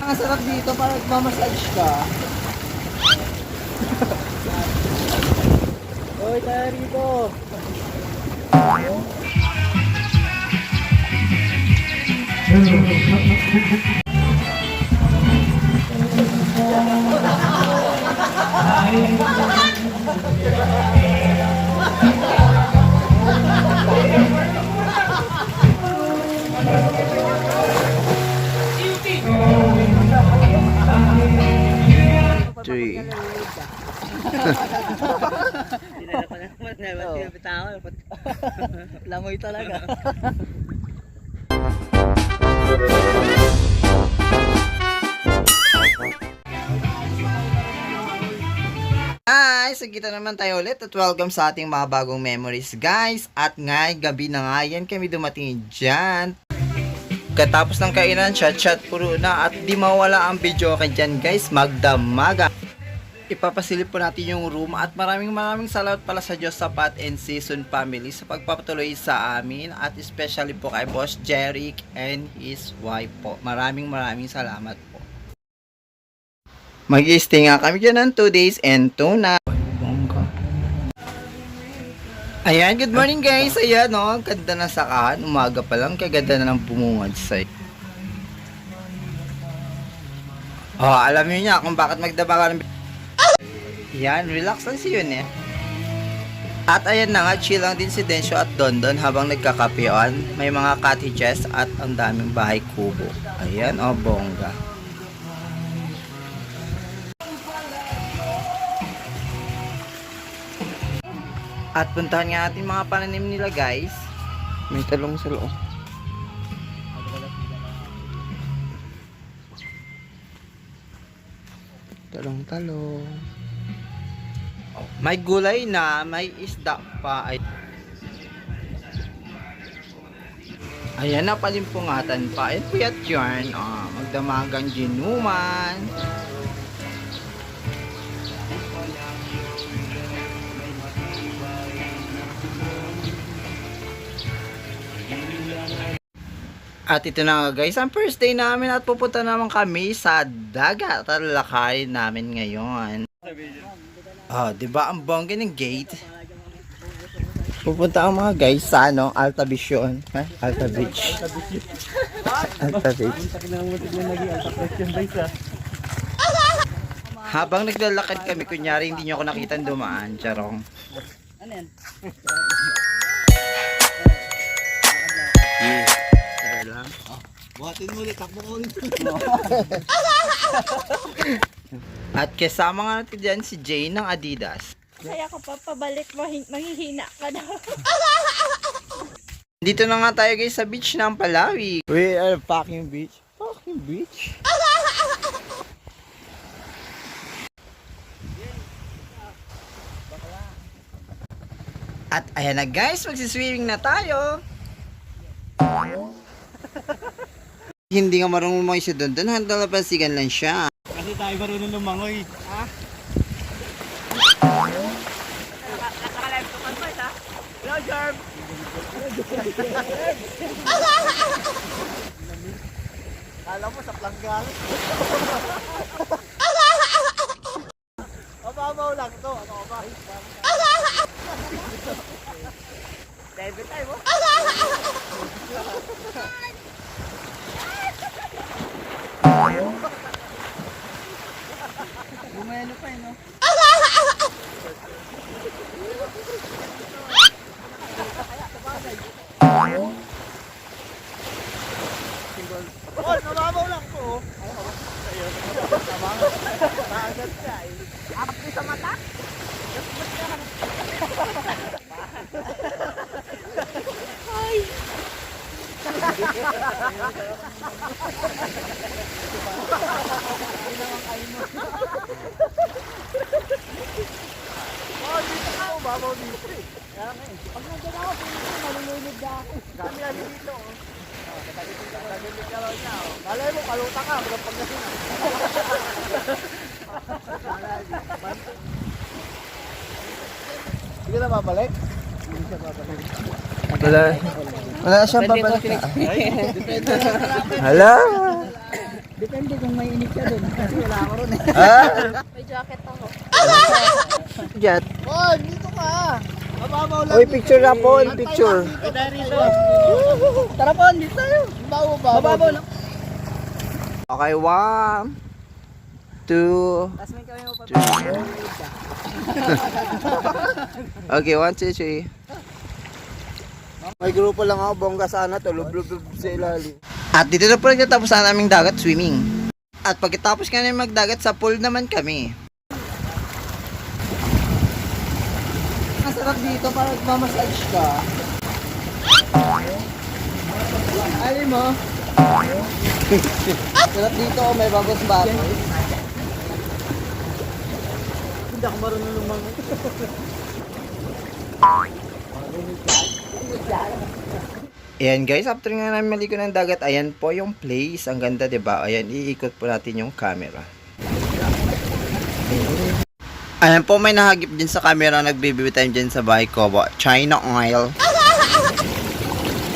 Ang sarap dito para magmamassage ka. Hoy, tayo rito. Three. Lamoy talaga. Guys, sagita naman tayo ulit at welcome sa ating mga bagong memories guys. At ngayong gabi na nga yan kami dumating dyan. Katapos ng kainan, chat puro na at di mawala ang video kay dyan guys, magdamaga. Ipapasilip po natin yung room at maraming salamat pala sa Diyos Sapat and Season family sa pagpapatuloy sa amin at especially po kay Boss Jeric and his wife po. Maraming salamat po. Mag-i-stay nga kami dyan ng 2 days and 2 nights. Ayan, good morning guys. Ayan o, ganda na sakahan. Umaga pa lang, kaganda na ng bumungad sa'yo. Oh, alam niyo niya kung bakit magdaba ng... Yan, relax lang si yun eh. At ayan na nga, chill lang din si Densyo at Dondon habang nagkakapeon. May mga cottages at ang daming bahay kubo. Ayan, oh, bongga. At puntahan nga natin mga pananim nila guys. May talong sa loob. Talong. May gulay na, may isda pa. Ayan na palimpungatan pa. Ayan puyat yarn. Magdamagang ginuman. At ito na nga guys, ang first day namin at pupunta naman kami sa dagat. Talakayin namin ngayon. Oh, di ba ang bongga ng gate? Pupunta ang mga guys sa Alta Vision, Alta Beach. Alta Beach. Habang naglalakad kami, kunyari hindi nyo ako nakita dumaan, charong. Ano yan? Yeah. Lang. Buhatin mo ulit, takbo ko ulit. At kasama nga natin dyan si Jane ng Adidas. Kaya ka pa pabalik, mahihina ka na. Dito na nga tayo guys sa beach ng Palawi. We are fucking beach. Fucking beach. At ayan na guys, magsiswimming na tayo. Hindi nga marunong lumangoy siya doon. Handang napansigan lang siya. Kasi tayo marunong lumangoy. Ha? Nakalive ko pa ha? Hello, Jerm! Kala mo sa planggal. Mababaw lang to. Ano ka ba? David tayo mo. Bumayano pa no? Oh, nababaw lang ko. Ayun. Tama. Taagad siya eh. Apri sa mata? Ay! Oh, dito ako. Babaw dito eh. Kaya nga eh. Pag nandun ako, malulunod na ako. Kami natin dito oh. Katagilid ka lang niya oh. Malay mo, kaluta ka. Walang pagkasin. Sige na babalik. Hindi siya babalik. Wala siyang babalik. Hala. Depende kung may init siya dun. Kasi wala ako ron eh. May jacket ako. Jet. Oh, dito ka. Mababaw lang. Uy, picture na po, picture. Tara po, dito tayo. Mababaw lang. Okay, 1, 2, Tapos may kami mo pa. okay, 1, 2, 3. May grupo lang ako, bongga sana to, lub-lub sa ilalim. At dito na po nagtatapos na naming dagat swimming. At pagkatapos ka na magdagat, sa pool naman kami. Ang sarap dito para magmamassage ka. Alim mo. Sarap dito, may bagos bago. Hindi ako marunong lumangon. Ayan guys, after nga namin maligo ng dagat, ayan po yung place. Ang ganda, 'di ba? Ayan, iikot po natin yung camera. Ayan po, may nahagip din sa camera, nagbibibi time dyan sa bahay ko. China oil.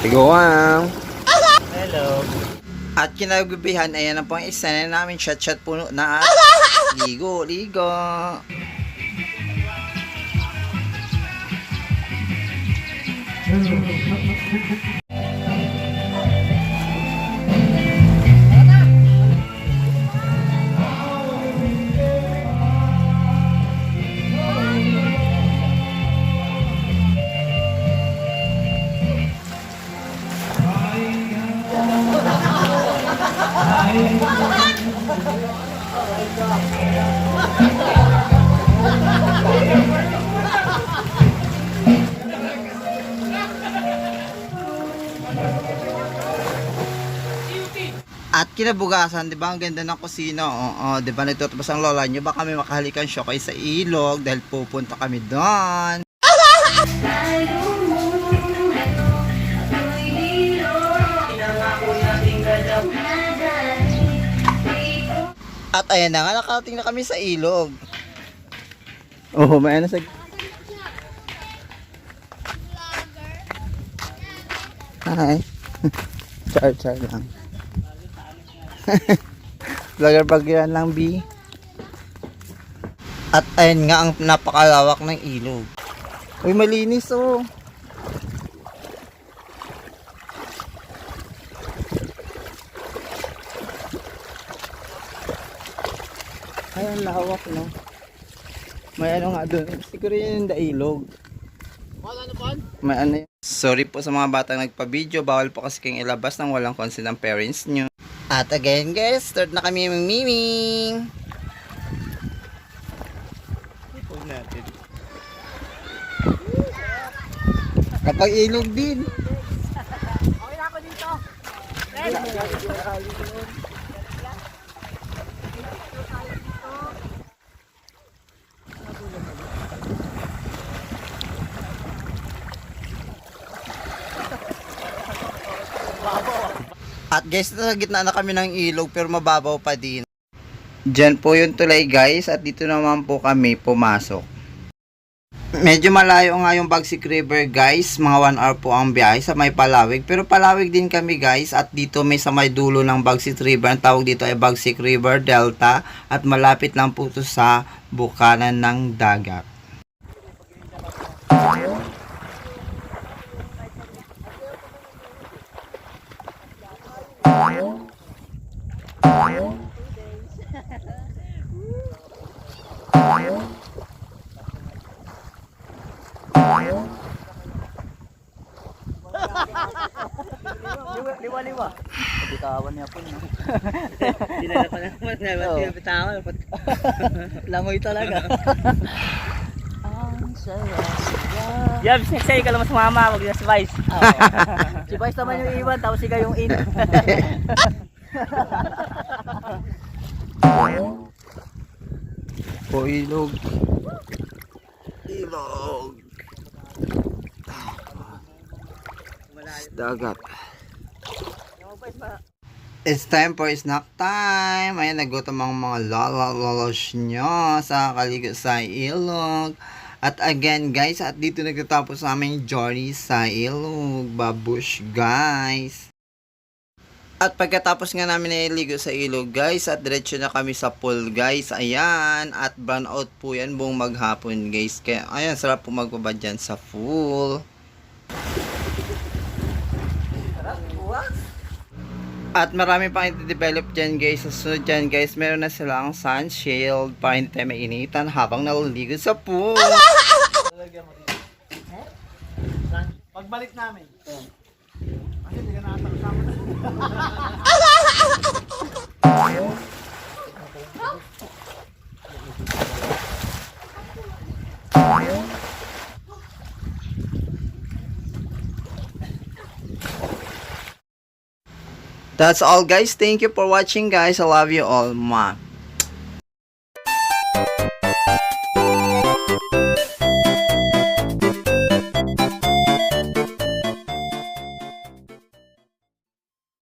Tigawang. Hello. At kinagbibihan, ayan na po ang isa na namin shot puno na at ligo. At kinabukasan, 'di ba, ang ganda ng kusina. Oo, 'di ba, nagtutubos ang lola niyo, baka may makahalikan siya kayo sa ilog dahil pupunta kami doon. At ayan na nga, nakarating na kami sa ilog. Oh, may ano sa... Hi. Char lang. Vlogger pagyan lang, B. At ayan nga ang napakalawak ng ilog. Uy, malinis oh. Ay, ang lawak, no? May ano nga doon. Siguro yun yung ilog. May ano yun. Sorry po sa mga batang nagpa-video. Bawal po kasi kayong ilabas nang walang consent ng parents nyo. At again guys, start na kami ng miming. Kapag ilog din. Okay na ako dito. At guys, sa gitna na kami ng ilog pero mababaw pa din. Diyan po yung tulay guys, at dito naman po kami pumasok. Medyo malayo nga yung Bagsik River guys, mga 1 hour po ang biyahe sa may Palawig. Pero Palawig din kami guys, at dito may sa may dulo ng Bagsik River. Ang tawag dito ay Bagsik River Delta, at malapit lang po ito sa bukanan ng dagat. Liwa-liwa. Bitawan niya po. Hindi na naman naman bitawan. Langoy talaga. Ang saya. Yabs, next time ka lang sumama, wag na si Vice. Si Vice naman yung iwan, tapos ikaw yung in. O ilog. Ilog. Dagat. It's time for snack time. Ayan, nagutom ang mga lolos nyo sa kaligo sa ilog. At again guys, at dito nagtatapos sa aming journey sa ilog, babush guys. At pagkatapos nga namin naliligo sa ilog guys, at diretso na kami sa pool guys, ayan, at brown out po yan buong maghapon guys, kaya ayan, sarap po magbabad dyan sa pool. At marami pang i-develop dyan guys, sa sunod dyan guys, meron na silang sun shield para hindi tayo mainitan habang naliligo sa pool. Lalagyan mo dito. Pagbalik namin. Kasi hindi ka nakasama na. That's all guys. Thank you for watching guys. I love you all. Mwah.